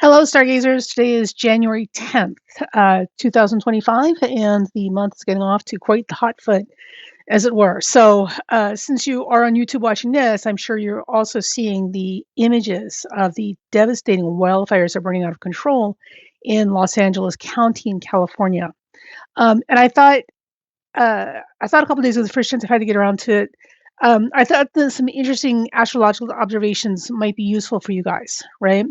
Hello, stargazers. Today is January 10th, 2025, and the month is getting off to quite the hot foot, as it were. So, since you are on YouTube watching this, I'm sure you're also seeing the images of the devastating wildfires that are burning out of control in Los Angeles County in California. And I thought a couple days ago, the first chance I've had to get around to it. I thought that some interesting astrological observations might be useful for you guys, right?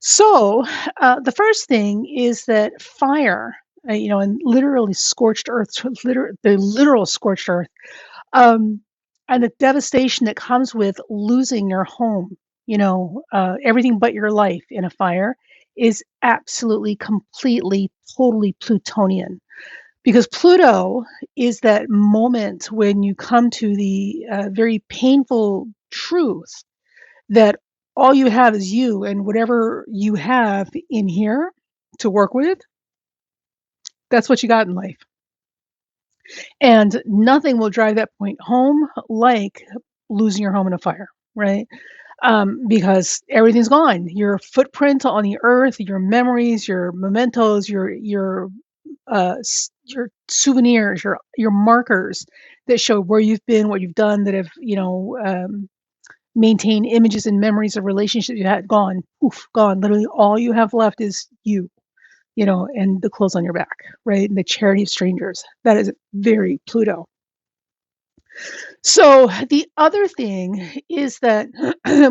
So, the first thing is that fire, and literally scorched earth, the literal scorched earth, um, and the devastation that comes with losing your home, everything but your life in a fire is absolutely, completely, totally Plutonian. Because Pluto is that moment when you come to the very painful truth that all you have is you, and whatever you have in here to work with, that's what you got in life. And nothing will drive that point home like losing your home in a fire, right? Because everything's gone. Your footprint on the earth, your memories, your mementos, your souvenirs, your markers that show where you've been, what you've done, that have maintain images and memories of relationships you had, gone, poof, gone. Literally all you have left is you, and the clothes on your back, right? And the charity of strangers. That is very Pluto. So the other thing is that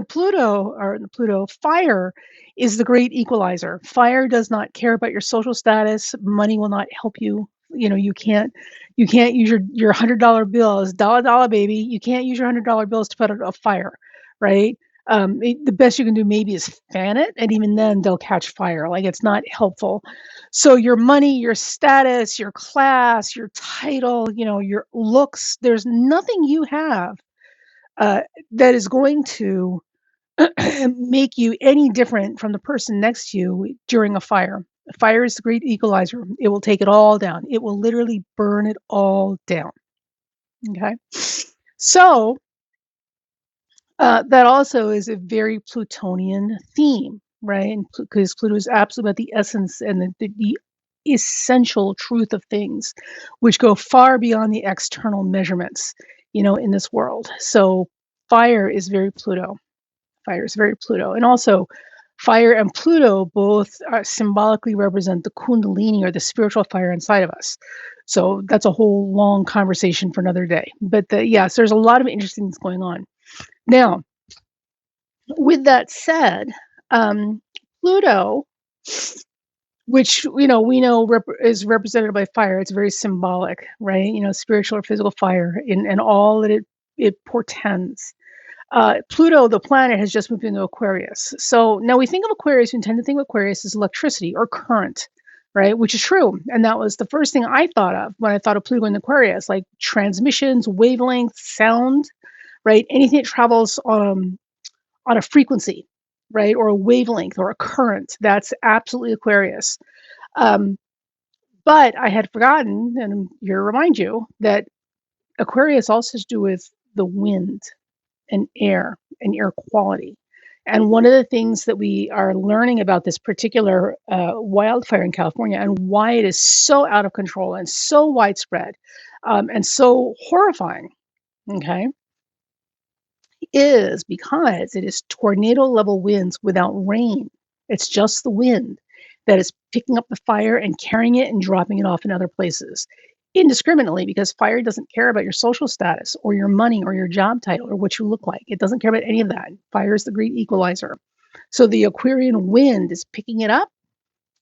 Pluto, fire is the great equalizer. Fire does not care about your social status. Money will not help you. You can't use your $100 bills, dollar baby. You can't use your $100 bills to put out a fire, right? The best you can do maybe is fan it, and even then they'll catch fire. Like, it's not helpful. So your money, your status, your class, your title, your looks, there's nothing you have uh, that is going to make you any different from the person next to you during a fire. Fire is the great equalizer. It will take it all down. It will literally burn it all down. Okay. So that also is a very Plutonian theme, right? Because Pluto is absolutely about the essence and the essential truth of things, which go far beyond the external measurements, in this world. So fire is very Pluto. Fire is very Pluto. And also, fire and Pluto both symbolically represent the Kundalini, or the spiritual fire inside of us. So that's a whole long conversation for another day. But yes, there's a lot of interesting things going on. Now, with that said, Pluto, which we know is represented by fire, it's very symbolic, right? Spiritual or physical fire, and all that it portends. Pluto, the planet, has just moved into Aquarius. So now we think of Aquarius, we tend to think of Aquarius as electricity or current, right? Which is true. And that was the first thing I thought of when I thought of Pluto in Aquarius, like transmissions, wavelength, sound, right? Anything that travels on a frequency, right? Or a wavelength or a current, that's absolutely Aquarius. Um, but I had forgotten, and I'm here to remind you, that Aquarius also has to do with the wind and air quality. And one of the things that we are learning about this particular wildfire in California, and why it is so out of control and so widespread, and so horrifying, okay, is because it is tornado level winds without rain. It's just the wind that is picking up the fire and carrying it and dropping it off in other places indiscriminately, because fire doesn't care about your social status or your money or your job title or what you look like. It doesn't care about any of that. Fire is the great equalizer. So the Aquarian wind is picking it up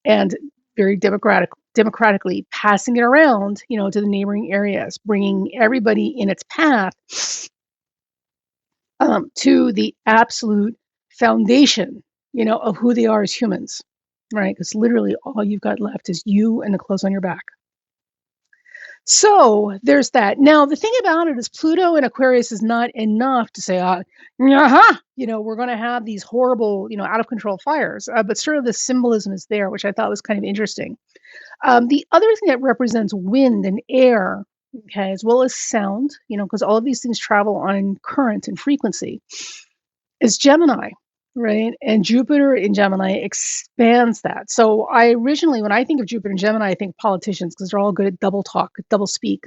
and very democratically passing it around, to the neighboring areas, bringing everybody in its path to the absolute foundation, of who they are as humans, right? Because literally all you've got left is you and the clothes on your back. So there's that. Now, the thing about it is Pluto in Aquarius is not enough to say, we're going to have these horrible, out of control fires. But sort of the symbolism is there, which I thought was kind of interesting. The other thing that represents wind and air, okay, as well as sound, because all of these things travel on current and frequency, is Gemini, right? And Jupiter in Gemini expands that. So I originally, when I think of Jupiter in Gemini, I think politicians because they're all good at double talk, double speak,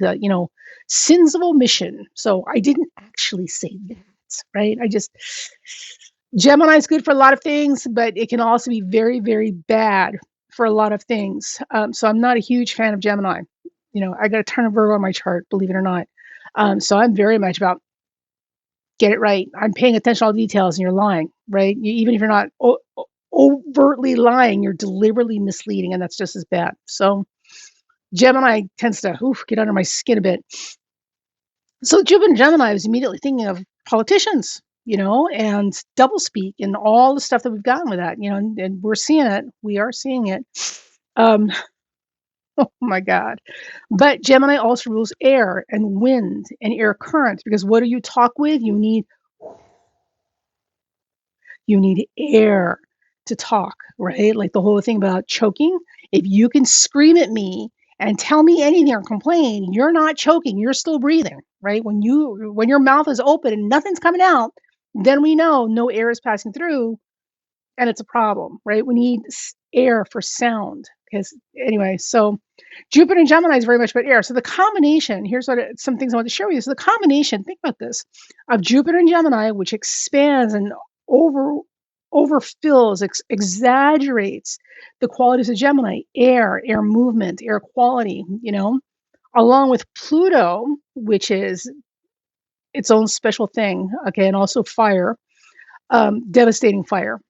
sins of omission. So I didn't actually say that, right? Gemini is good for a lot of things, but it can also be very, very bad for a lot of things. So I'm not a huge fan of Gemini. I got a ton of Virgo on my chart, believe it or not. So I'm very much about get it right. I'm paying attention to all the details and you're lying, right? Even if you're not overtly lying, you're deliberately misleading, and that's just as bad. So Gemini tends to get under my skin a bit. So Jupiter and Gemini, I was immediately thinking of politicians, and doublespeak and all the stuff that we've gotten with that, and we're seeing it. We are seeing it. Um, oh my God. But Gemini also rules air and wind and air currents because what do you talk with? You need air to talk, right? Like the whole thing about choking. If you can scream at me and tell me anything or complain, you're not choking, you're still breathing, right? When your mouth is open and nothing's coming out, then we know no air is passing through and it's a problem, right? We need air for sound. Because anyway, so Jupiter and Gemini is very much about air. So the combination, here's some things I want to share with you. So the combination, think about this, of Jupiter and Gemini, which expands and overfills, exaggerates the qualities of Gemini, air movement, air quality, along with Pluto, which is its own special thing, okay, and also fire, devastating fire,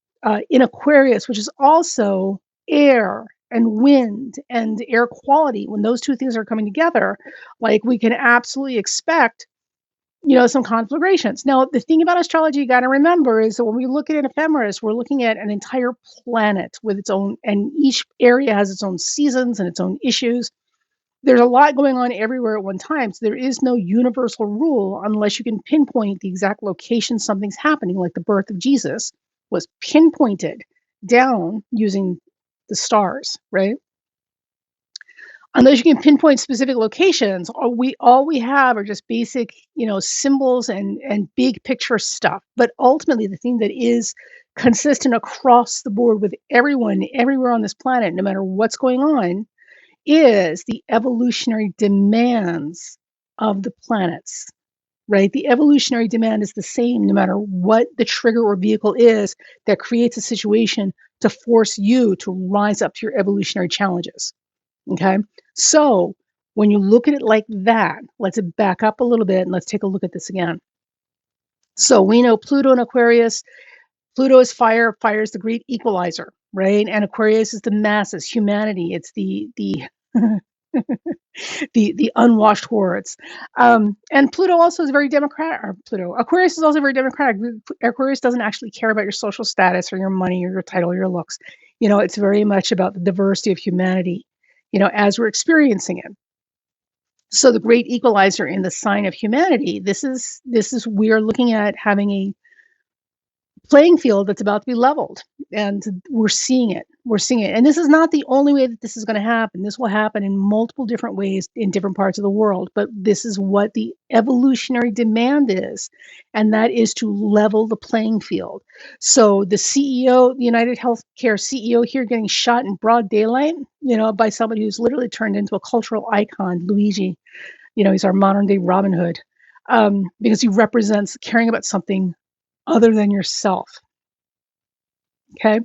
in Aquarius, which is also air and wind and air quality. When those two things are coming together, like we can absolutely expect, some conflagrations. Now, the thing about astrology you got to remember is that when we look at an ephemeris, we're looking at an entire planet with its own, and each area has its own seasons and its own issues. There's a lot going on everywhere at one time. So there is no universal rule unless you can pinpoint the exact location something's happening, like the birth of Jesus was pinpointed down using the stars, right? Unless you can pinpoint specific locations, all we have are just basic, symbols and big picture stuff. But ultimately, the thing that is consistent across the board with everyone, everywhere on this planet, no matter what's going on, is the evolutionary demands of the planets, right? The evolutionary demand is the same no matter what the trigger or vehicle is that creates a situation to force you to rise up to your evolutionary challenges. Okay. So when you look at it like that, let's back up a little bit and let's take a look at this again. So we know Pluto and Aquarius. Pluto is fire. Fire is the great equalizer, right? And Aquarius is the masses, humanity. It's the the unwashed hordes. And Pluto also is very democratic. Or Aquarius is also very democratic. Aquarius doesn't actually care about your social status or your money or your title or your looks. It's very much about the diversity of humanity, as we're experiencing it. So the great equalizer in the sign of humanity, this is we are looking at having a playing field that's about to be leveled, and we're seeing it. And this is not the only way that this is going to happen. This will happen in multiple different ways in different parts of the world, but this is what the evolutionary demand is, and that is to level the playing field. So the CEO, the United Healthcare CEO here, getting shot in broad daylight, by somebody who's literally turned into a cultural icon, Luigi. He's our modern day Robin Hood, because he represents caring about something other than yourself. Okay.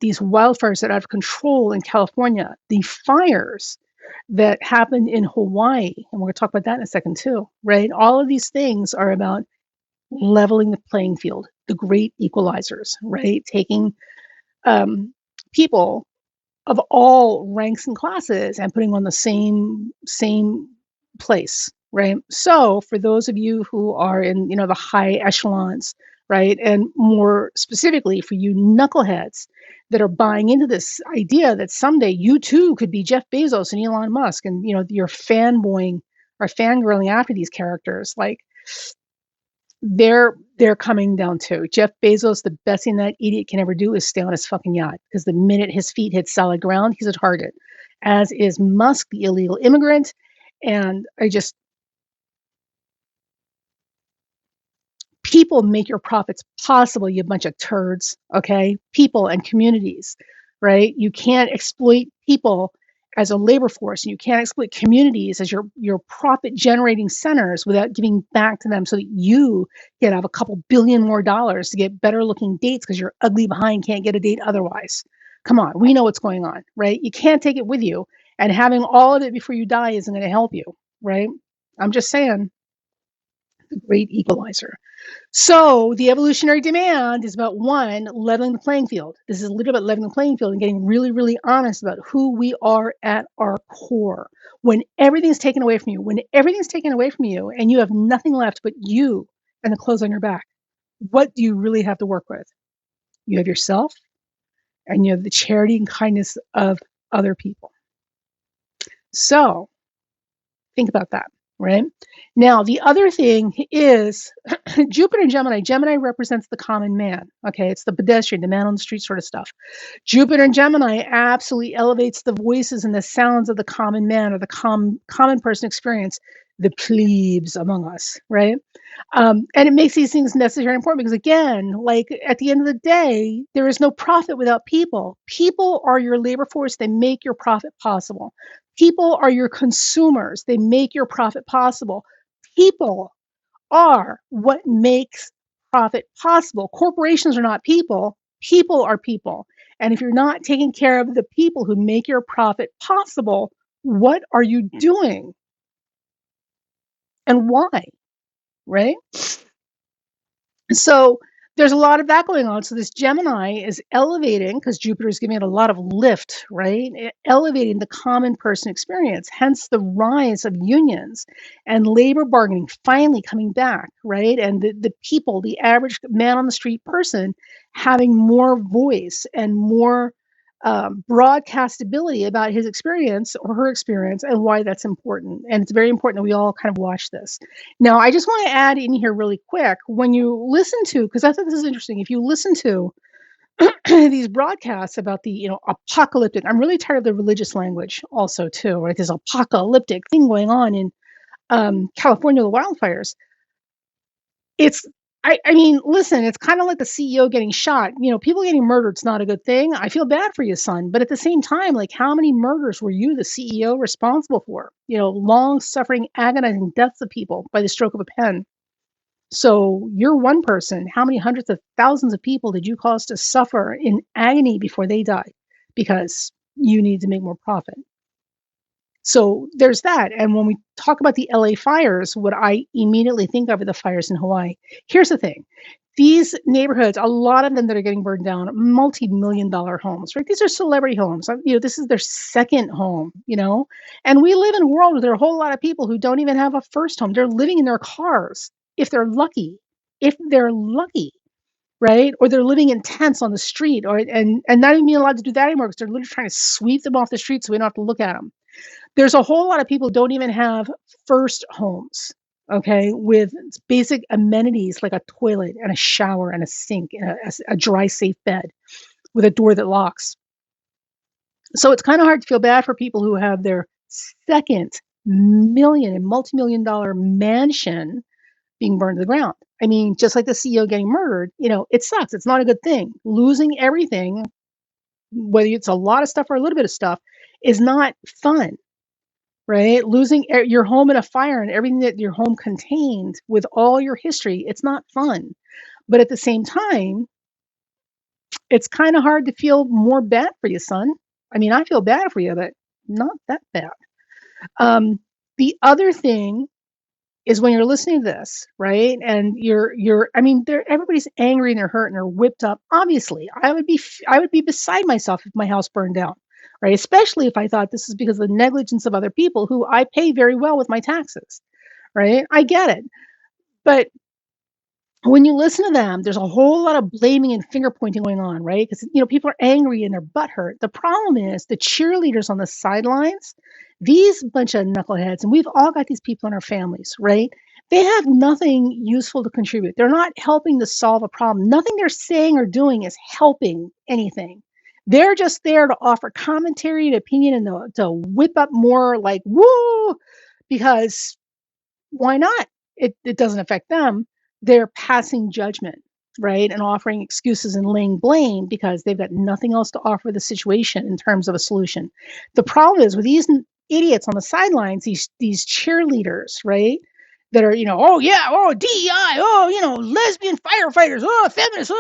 These wildfires that are out of control in California, the fires that happened in Hawaii, and we're going to talk about that in a second too, right? All of these things are about leveling the playing field, the great equalizers, right? Taking people of all ranks and classes and putting on the same place, right? So for those of you who are in, the high echelons, right, and more specifically for you knuckleheads that are buying into this idea that someday you too could be Jeff Bezos and Elon Musk, and you're fanboying or fangirling after these characters, like they're coming down too. Jeff Bezos, the best thing that idiot can ever do is stay on his fucking yacht, because the minute his feet hit solid ground, he's a target. As is Musk, the illegal immigrant. And People make your profits possible, you bunch of turds, okay? People and communities, right? You can't exploit people as a labor force, and you can't exploit communities as your profit generating centers without giving back to them so that you can have a couple billion more dollars to get better looking dates because you're ugly behind can't get a date otherwise. Come on, we know what's going on, right? You can't take it with you, and having all of it before you die isn't going to help you, right? I'm just saying, the great equalizer. So the evolutionary demand is about one, leveling the playing field. This is literally about leveling the playing field and getting really, really honest about who we are at our core. When everything's taken away from you, and you have nothing left but you and the clothes on your back, what do you really have to work with? You have yourself and you have the charity and kindness of other people. So think about that, right? Now, the other thing is Jupiter and Gemini. Gemini represents the common man. Okay, it's the pedestrian, the man on the street sort of stuff. Jupiter and Gemini absolutely elevates the voices and the sounds of the common man or the common person experience, the plebes among us, right? And it makes these things necessary and important because, again, like at the end of the day, there is no profit without people. People are your labor force, they make your profit possible. People are your consumers, they make your profit possible. People are what makes profit possible. Corporations are not people, people are people. And if you're not taking care of the people who make your profit possible, what are you doing? And why? Right? So there's a lot of that going on. So this Gemini is elevating, because Jupiter is giving it a lot of lift, right? Elevating the common person experience, hence the rise of unions and labor bargaining finally coming back, right? And the people, the average man on the street person, having more voice and more broadcastability about his experience or her experience and why that's important. And it's very important that we all kind of watch this. Now, I just want to add in here really quick, when you listen to, because I thought this is interesting, if you listen to these broadcasts about the, apocalyptic, I'm really tired of the religious language also too, right? There's apocalyptic thing going on in California, the wildfires. It's, I mean, listen, it's kind of like the CEO getting shot. People getting murdered is not a good thing. I feel bad for you, son. But at the same time, like, how many murders were you, the CEO, responsible for? Long suffering, agonizing deaths of people by the stroke of a pen. So you're one person. How many hundreds of thousands of people did you cause to suffer in agony before they died? Because you need to make more profit. So there's that. And when we talk about the LA fires, what I immediately think of are the fires in Hawaii. Here's the thing. These neighborhoods, a lot of them that are getting burned down, multi-million-dollar homes, right? These are celebrity homes. This is their second home, and we live in a world where there are a whole lot of people who don't even have a first home. They're living in their cars if they're lucky, right? Or they're living in tents on the street, and not even being allowed to do that anymore because they're literally trying to sweep them off the street so we don't have to look at them. There's a whole lot of people who don't even have first homes, okay, with basic amenities like a toilet and a shower and a sink and a dry, safe bed with a door that locks. So it's kind of hard to feel bad for people who have their second million and multi-million-dollar mansion being burned to the ground. I mean, just like the CEO getting murdered, it sucks. It's not a good thing. Losing everything, whether it's a lot of stuff or a little bit of stuff, is not fun. Right? Losing your home in a fire and everything that your home contained with all your history, it's not fun. But at the same time, it's kind of hard to feel more bad for you, son. I mean, I feel bad for you, but not that bad. The other thing is when you're listening to this, right? And I mean, everybody's angry and they're hurt and they're whipped up. Obviously, I would be beside myself if my house burned down, right? Especially if I thought this is because of the negligence of other people who I pay very well with my taxes, right? I get it. But when you listen to them, there's a whole lot of blaming and finger pointing going on, right? Because people are angry and they're butthurt. The problem is the cheerleaders on the sidelines, these bunch of knuckleheads, and we've all got these people in our families, right? They have nothing useful to contribute. They're not helping to solve a problem. Nothing they're saying or doing is helping anything. They're just there to offer commentary and opinion and to whip up more like, woo, because why not? It doesn't affect them. they're passing judgment, right? And offering excuses and laying blame because they've got nothing else to offer the situation in terms of a solution. The problem is with these idiots on the sidelines, these cheerleaders, right? That are, oh yeah, oh DEI, oh, lesbian firefighters, oh feminists,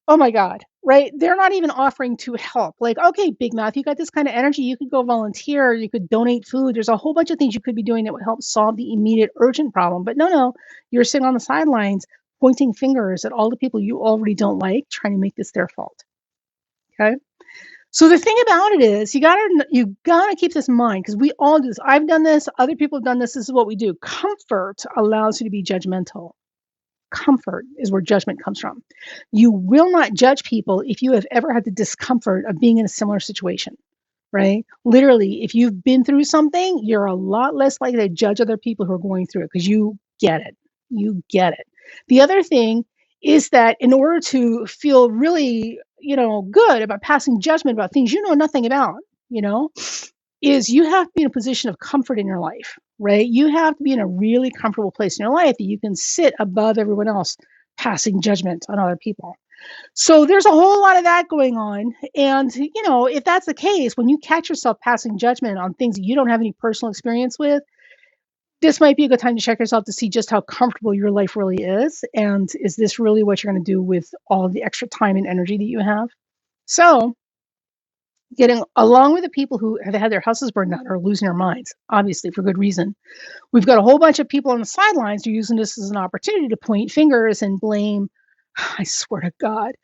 oh my God, right? They're not even offering to help. Like, okay, Big Mouth, you got this kind of energy. You could go volunteer. You could donate food. There's a whole bunch of things you could be doing that would help solve the immediate urgent problem. But no, you're sitting on the sidelines pointing fingers at all the people you already don't like, trying to make this their fault. Okay. So the thing about it is you gotta keep this in mind because we all do this. I've done this. Other people have done this. This is what we do. Comfort allows you to be judgmental. Comfort is where judgment comes from. You will not judge people if you have ever had the discomfort of being in a similar situation, right? Literally, if you've been through something, you're a lot less likely to judge other people who are going through it because you get it. You get it. The other thing is that in order to feel really, good about passing judgment about things you know nothing about, you know, is you have to be in a position of comfort in your life, right? You have to be in a really comfortable place in your life that you can sit above everyone else passing judgment on other people. So there's a whole lot of that going on. And, if that's the case, when you catch yourself passing judgment on things that you don't have any personal experience with, this might be a good time to check yourself to see just how comfortable your life really is. And is this really what you're going to do with all of the extra time and energy that you have? So, getting along with the people who have had their houses burned down are losing their minds, obviously for good reason. We've got a whole bunch of people on the sidelines who are using this as an opportunity to point fingers and blame, I swear to God,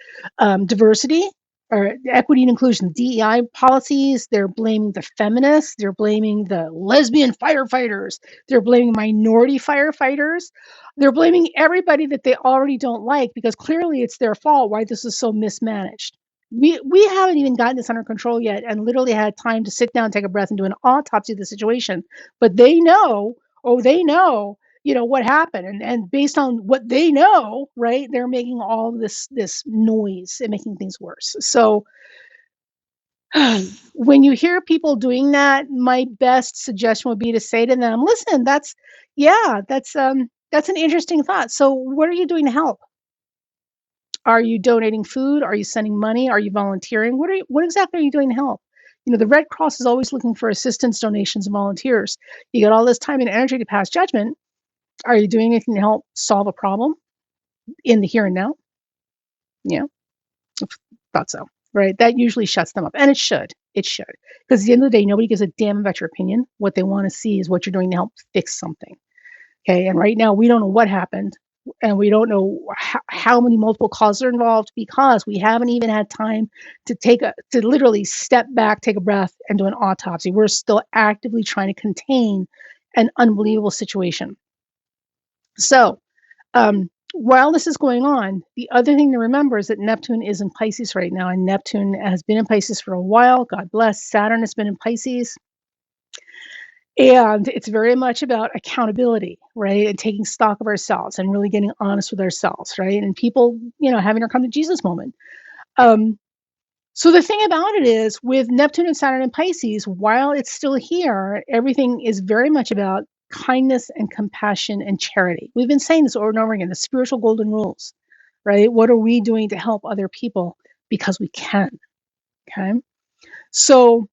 diversity or equity and inclusion, DEI policies. They're blaming the feminists. They're blaming the lesbian firefighters. They're blaming minority firefighters. They're blaming everybody that they already don't like because clearly it's their fault why this is so mismanaged. We haven't even gotten this under control yet and literally had time to sit down, take a breath, and do an autopsy of the situation. But they know, what happened. And based on what they know, right, they're making all this noise and making things worse. So when you hear people doing that, my best suggestion would be to say to them, listen, that's an interesting thought. So what are you doing to help? Are you donating food? Are you sending money? Are you volunteering? What exactly are you doing to help? The Red Cross is always looking for assistance, donations, and volunteers. You got all this time and energy to pass judgment. Are you doing anything to help solve a problem in the here and now? Yeah, thought so. Right. That usually shuts them up. And it should. It should. Because at the end of the day, nobody gives a damn about your opinion. What they want to see is what you're doing to help fix something. Okay. And right now, we don't know what happened. And we don't know how many multiple causes are involved because we haven't even had time to literally step back, take a breath, and do an autopsy. We're still actively trying to contain an unbelievable situation. So, while this is going on, the other thing to remember is that Neptune is in Pisces right now, and Neptune has been in Pisces for a while. God bless. Saturn has been in Pisces. And it's very much about accountability, right? And taking stock of ourselves and really getting honest with ourselves, right? And people, having their come to Jesus moment. So the thing about it is with Neptune and Saturn and Pisces, while it's still here, everything is very much about kindness and compassion and charity. We've been saying this over and over again, the spiritual golden rules, right? What are we doing to help other people? Because we can, okay? So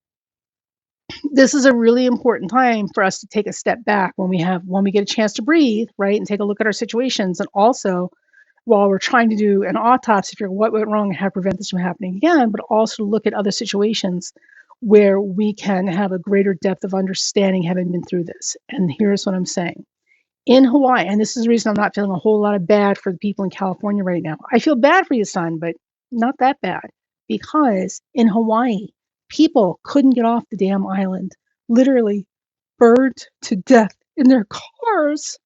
this is a really important time for us to take a step back when we get a chance to breathe, right? And take a look at our situations. And also, while we're trying to do an autopsy, figure what went wrong and how to prevent this from happening again, but also look at other situations where we can have a greater depth of understanding having been through this. And here's what I'm saying. In Hawaii, and this is the reason I'm not feeling a whole lot of bad for the people in California right now. I feel bad for you, son, but not that bad. Because in Hawaii, people couldn't get off the damn island, literally burned to death in their cars.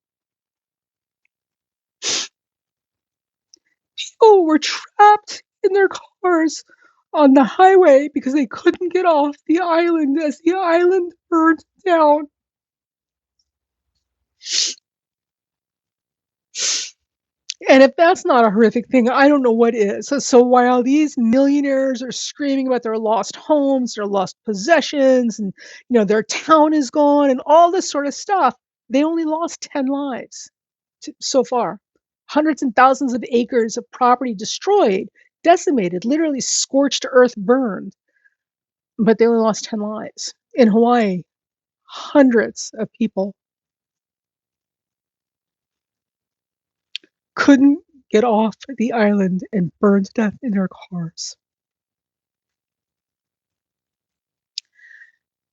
People were trapped in their cars on the highway because they couldn't get off the island as the island burned down. And if that's not a horrific thing, I don't know what is. So while these millionaires are screaming about their lost homes, their lost possessions, and their town is gone and all this sort of stuff, they only lost 10 lives so far. hundreds and thousands of acres of property destroyed, decimated, literally scorched earth burned, but they only lost 10 lives. In Hawaii, hundreds of people couldn't get off the island and burned to death in their cars.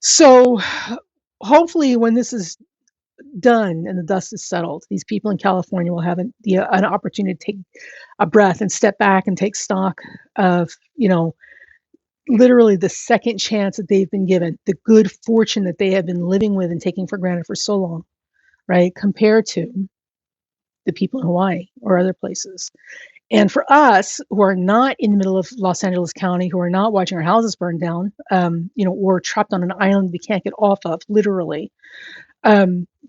So hopefully when this is done and the dust is settled, these people in California will have an opportunity to take a breath and step back and take stock of, literally the second chance that they've been given, the good fortune that they have been living with and taking for granted for so long, right? Compared to the people in Hawaii or other places. And for us who are not in the middle of Los Angeles County, who are not watching our houses burn down, or trapped on an island we can't get off of, literally,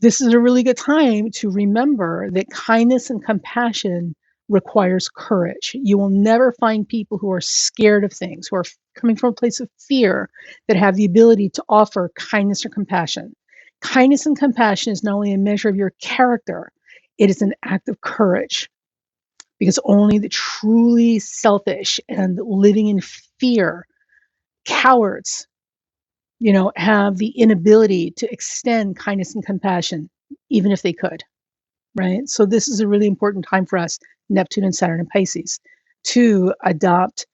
this is a really good time to remember that kindness and compassion requires courage. You will never find people who are scared of things, who are coming from a place of fear, that have the ability to offer kindness or compassion. Kindness and compassion is not only a measure of your character, it is an act of courage, because only the truly selfish and living in fear, cowards, have the inability to extend kindness and compassion, even if they could, right? So this is a really important time for us, Neptune and Saturn and Pisces, to adopt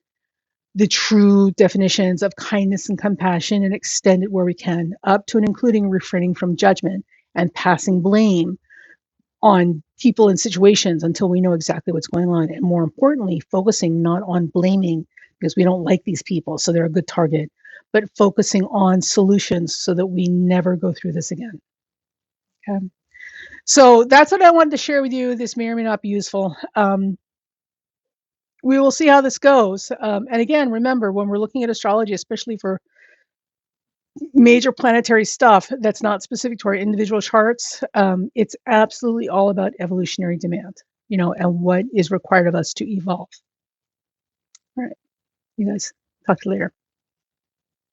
the true definitions of kindness and compassion and extend it where we can, up to and including refraining from judgment and passing blame on people and situations until we know exactly what's going on. And more importantly, focusing not on blaming because we don't like these people, so they're a good target, but focusing on solutions so that we never go through this again. Okay. So that's what I wanted to share with you. This may or may not be useful. We will see how this goes. And again, remember, when we're looking at astrology, especially for major planetary stuff that's not specific to our individual charts, it's absolutely all about evolutionary demand, and what is required of us to evolve. All right, you guys, talk to you later.